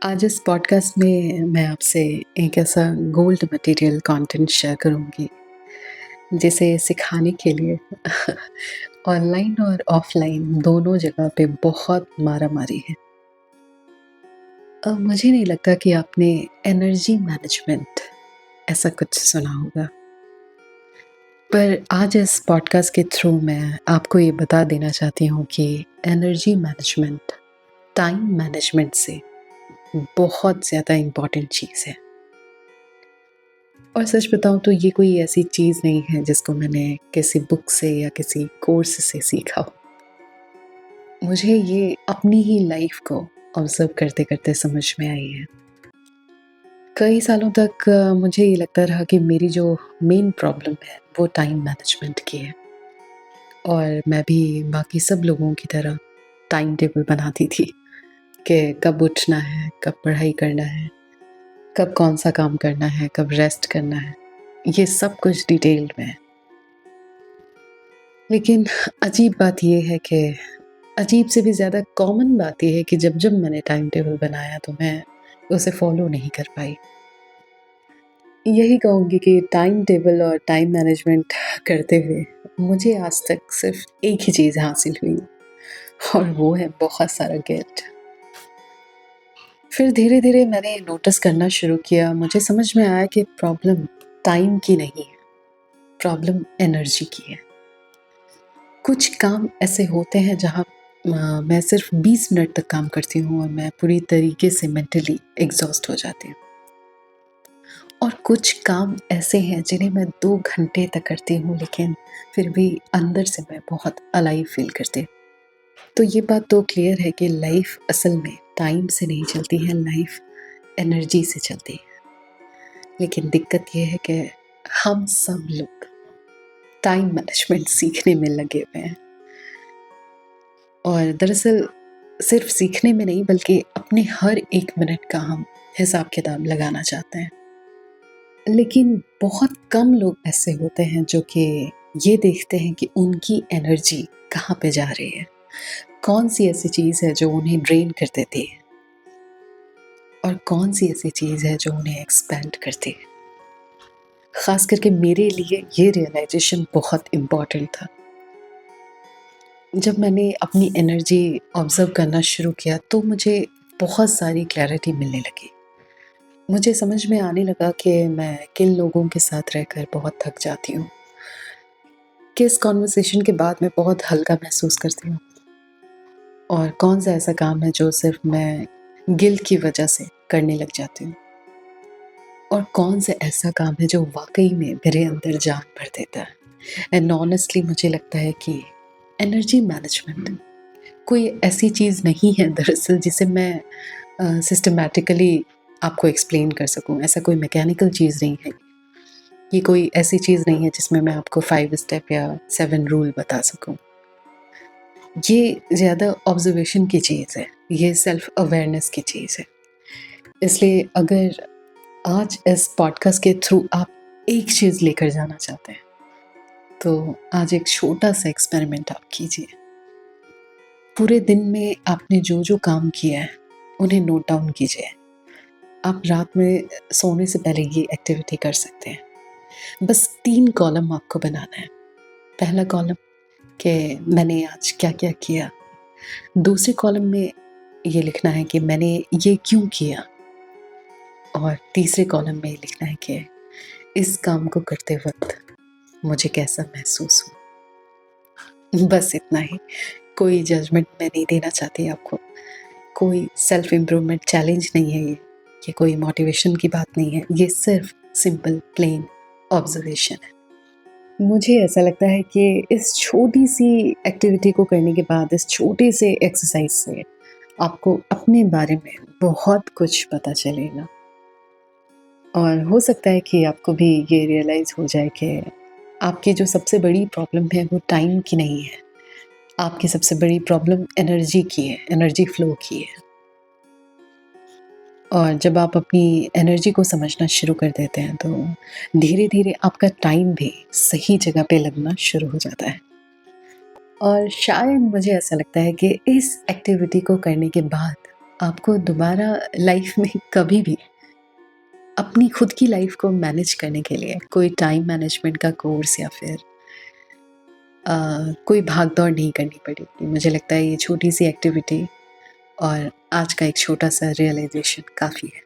आज इस पॉडकास्ट में मैं आपसे एक ऐसा गोल्ड मटेरियल कंटेंट शेयर करूँगी, जिसे सिखाने के लिए ऑनलाइन और ऑफ़लाइन दोनों जगह पे बहुत मारा-मारी है। मुझे नहीं लगता कि आपने एनर्जी मैनेजमेंट ऐसा कुछ सुना होगा। पर आज इस पॉडकास्ट के थ्रू मैं आपको ये बता देना चाहती हूँ कि एनर्जी मैनेजमेंट टाइम मैनेजमेंट से बहुत ज़्यादा इम्पोर्टेंट चीज़ है। और सच बताऊँ तो ये कोई ऐसी चीज़ नहीं है जिसको मैंने किसी बुक से या किसी कोर्स से सीखा हो। मुझे ये अपनी ही लाइफ़ को ऑब्ज़र्व करते-करते समझ में आई है। कई सालों तक मुझे ये लगता रहा कि मेरी जो मेन प्रॉब्लम है वो टाइम मैनेजमेंट की है। और मैं भी बाकी सब लोगों की तरह टाइम टेबल बनाती थी कि कब उठना है, कब पढ़ाई करना है, कब कौन-सा काम करना है, कब रेस्ट करना है। ये सब कुछ डिटेल में है। लेकिन अजीब बात ये है कि अजीब से भी ज़्यादा कॉमन बात ये है कि जब-जब मैंने टाइम टेबल बनाया तो मैं उसे फ़ॉलो नहीं कर पाई। यही कहूँगी कि टाइम टेबल और टाइम मैनेजमेंट करते हुए मुझे आज तक सिर्फ़ एक ही चीज़ हासिल हुई और वो है बहुत सारा गिल्ट। फिर धीरे-धीरे मैंने नोटिस करना शुरू किया, मुझे समझ में आया कि प्रॉब्लम टाइम की नहीं है, प्रॉब्लम एनर्जी की है। कुछ काम ऐसे होते हैं जहाँ मैं सिर्फ 20 मिनट तक काम करती हूँ और मैं पूरी तरीके से मेंटली एग्ज़ॉस्ट हो जाती हूँ। और कुछ काम ऐसे हैं जिन्हें मैं 2 घंटे तक करती हूँ, लेकिन फिर भी अंदर से मैं बहुत अलाइव फ़ील करती हूँ। तो ये बात तो क्लियर है कि लाइफ़ असल में टाइम से नहीं चलती है, लाइफ़ एनर्जी से चलती है। लेकिन दिक्कत ये है कि हम सब लोग टाइम मैनेजमेंट सीखने में लगे हुए हैं। और दरअसल सिर्फ सीखने में नहीं बल्कि अपने हर 1 मिनट का हम हिसाब-किताब लगाना चाहते हैं। लेकिन बहुत कम लोग ऐसे होते हैं जो कि ये देखते हैं कि उनकी एनर्जी कहाँ पे जा रही है। कौन-सी ऐसी चीज़ है जो उन्हें ड्रेन कर देती है और कौन-सी ऐसी चीज़ है जो उन्हें एक्सपैंड करती है। ख़ास करके मेरे लिए ये रियलाइज़ेशन बहुत इम्पोर्टेंट था। जब मैंने अपनी एनर्जी ऑब्ज़र्व करना शुरू किया तो मुझे बहुत सारी क्लैरिटी मिलने लगी। मुझे समझ में आने लगा कि मैं किन लोगों के साथ रहकर बहुत थक जाती हूँ, किस कन्वर्सेशन के बाद मैं बहुत हल्का महसूस करती हूँ और कौन-सा ऐसा काम है जो सिर्फ़ मैं गिल्ट की वजह से करने लग जाती हूँ और कौन-सा ऐसा काम है जो वाक़ई में मेरे अंदर जान भर देता है। एंड ऑनेस्टली मुझे लगता है कि एनर्जी मैनेजमेंट कोई ऐसी चीज़ नहीं है दरअसल जिसे मैं सिस्टमैटिकली आपको एक्सप्लेन कर सकूँ। ऐसा कोई मैकेनिकल चीज़ नहीं है। ये कोई ऐसी चीज़ नहीं है जिसमें मैं आपको 5 स्टेप या 7 रूल बता सकूँ। ये ज़्यादा ऑब्ज़र्वेशन की चीज़ है, ये सेल्फ अवेयरनेस की चीज़ है। इसलिए अगर आज इस पॉडकास्ट के थ्रू आप एक चीज़ लेकर जाना चाहते हैं, तो आज एक छोटा-सा एक्सपेरिमेंट आप कीजिए। पूरे दिन में आपने जो-जो काम किया है, उन्हें नोट डाउन कीजिए। आप रात में सोने से पहले ये एक्टिविटी कर सकते हैं। बस 3 कॉलम आपको बनाना है। पहला कॉलम कि मैंने आज क्या-क्या किया। दूसरे कॉलम में ये लिखना है कि मैंने ये क्यों किया और तीसरे कॉलम में ये लिखना है कि इस काम को करते वक़्त मुझे कैसा महसूस हुआ। बस इतना ही। कोई जजमेंट मैं नहीं देना चाहती आपको। कोई सेल्फ इम्प्रूवमेंट चैलेंज नहीं है ये। ये कोई मोटिवेशन की बात नहीं है। ये सिर्फ़ सिंपल प्लेन ऑब्ज़र्वेशन है। मुझे ऐसा लगता है कि इस छोटी-सी एक्टिविटी को करने के बाद, इस छोटे से एक्सरसाइज़ से आपको अपने बारे में बहुत कुछ पता चलेगा। और हो सकता है कि आपको भी ये रियलाइज़ हो जाए कि आपकी जो सबसे बड़ी प्रॉब्लम है वो टाइम की नहीं है। आपकी सबसे बड़ी प्रॉब्लम एनर्जी की है, एनर्जी फ्लो की है। और जब आप अपनी एनर्जी को समझना शुरू कर देते हैं तो धीरे-धीरे आपका टाइम भी सही जगह पे लगना शुरू हो जाता है। और शायद मुझे ऐसा लगता है कि इस एक्टिविटी को करने के बाद आपको दोबारा लाइफ़ में कभी भी अपनी खुद की लाइफ़ को मैनेज करने के लिए कोई टाइम मैनेजमेंट का कोर्स या फिर कोई भाग-दौड़ नहीं करनी पड़ेगी। मुझे लगता है ये छोटी-सी एक्टिविटी और आज का एक छोटा-सा रियलाइज़ेशन काफ़ी है।